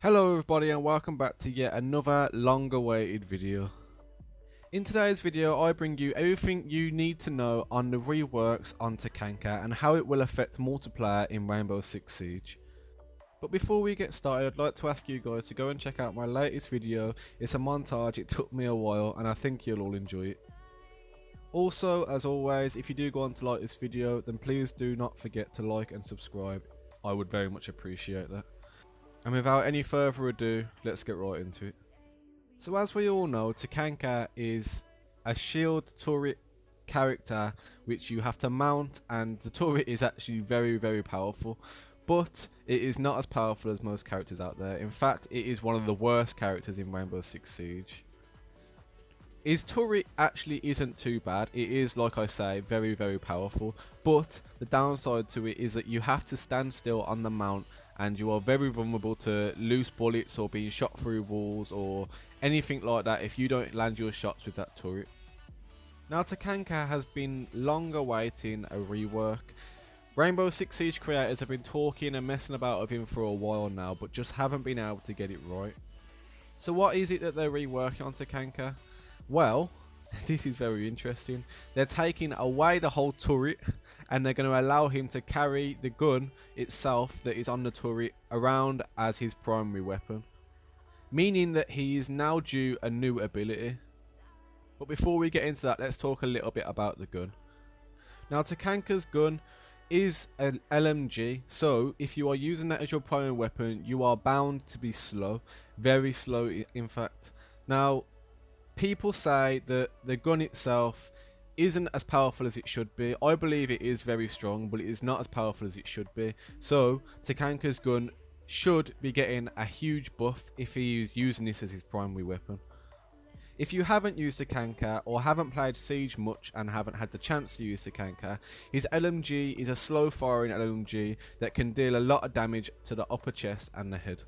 Hello everybody and welcome back to yet another long awaited video. In today's video I bring you everything you need to know on the reworks on Tachanka and how it will affect multiplayer in Rainbow Six Siege. But before we get started, I'd like to ask you guys to go and check out my latest video. It's a montage, it took me a while and I think you'll all enjoy it. Also, as always, if you do go on to like this video, then please do not forget to like and subscribe. I would very much appreciate that. And without any further ado, let's get right into it. So as we all know, Tachanka is a shield turret character which you have to mount, and the turret is actually very powerful, but it is not as powerful as most characters out there. In fact, it is one of the worst characters in Rainbow Six Siege. His turret actually isn't too bad. It is, like I say, very powerful, but the downside to it is that you have to stand still on the mount and you are very vulnerable to loose bullets or being shot through walls or anything like that if you don't land your shots with that turret. Now Tachanka has been long awaiting a rework. Rainbow Six Siege creators have been talking and messing about with him for a while now, but just haven't been able to get it right. So what is it that they're reworking on Tachanka? Well, this is very interesting. They're taking away the whole turret and they're going to allow him to carry the gun itself that is on the turret around as his primary weapon, meaning that he is now due a new ability. But before we get into that, let's talk a little bit about the gun. Now Tachanka's gun is an LMG, so if you are using that as your primary weapon, you are bound to be slow, very slow in fact. Now people say that the gun itself isn't as powerful as it should be. I believe it is very strong, but it is not as powerful as it should be. So Tachanka's gun should be getting a huge buff if he is using this as his primary weapon. If you haven't used Tachanka or haven't played Siege much and haven't had the chance to use Tachanka, his LMG is a slow firing LMG that can deal a lot of damage to the upper chest and the head.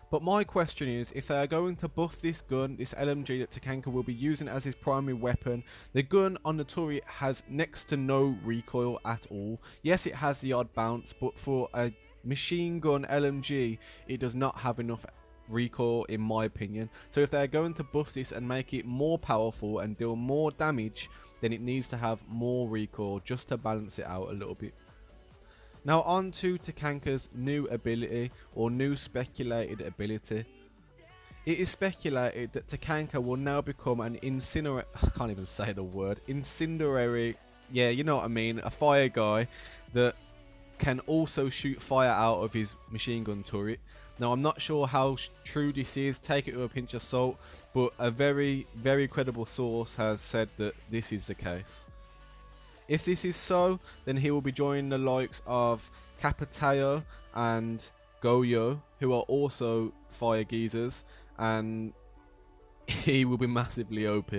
But my question is, if they are going to buff this gun, this LMG that Tachanka will be using as his primary weapon, the gun on the turret has next to no recoil at all. Yes, it has the odd bounce, but for a machine gun LMG, it does not have enough recoil in my opinion. So if they're going to buff this and make it more powerful and deal more damage, then it needs to have more recoil just to balance it out a little bit. Now on to Tachanka's new ability, or new speculated ability. It is speculated that Tachanka will now become an incinerator, I can't even say the word, incendiary, yeah you know what I mean, a fire guy that can also shoot fire out of his machine gun turret. Now I'm not sure how true this is, take it with a pinch of salt, but a very credible source has said that this is the case. If this is so, then he will be joining the likes of Capitao and Goyo, who are also fire geezers, and he will be massively OP.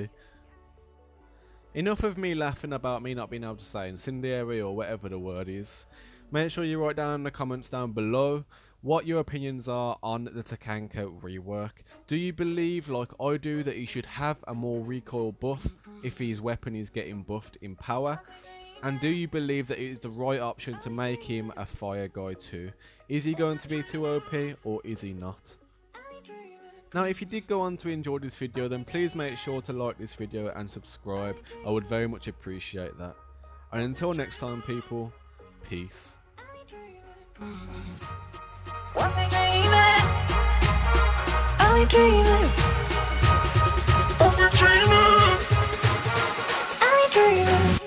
Enough of me laughing about me not being able to say incendiary or whatever the word is. Make sure you write down in the comments down below what your opinions are on the Tachanka rework. Do you believe, like I do, that he should have a more recoil buff if his weapon is getting buffed in power? And do you believe that it is the right option to make him a fire guy too? Is he going to be too OP or is he not? Now if you did go on to enjoy this video, then please make sure to like this video and subscribe. I would very much appreciate that. And until next time people, peace. Are we dreaming? Are we dreaming? Are we dreaming? Are we dreaming?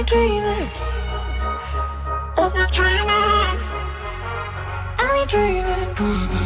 dreaming? Are we dreaming? Are we dreaming?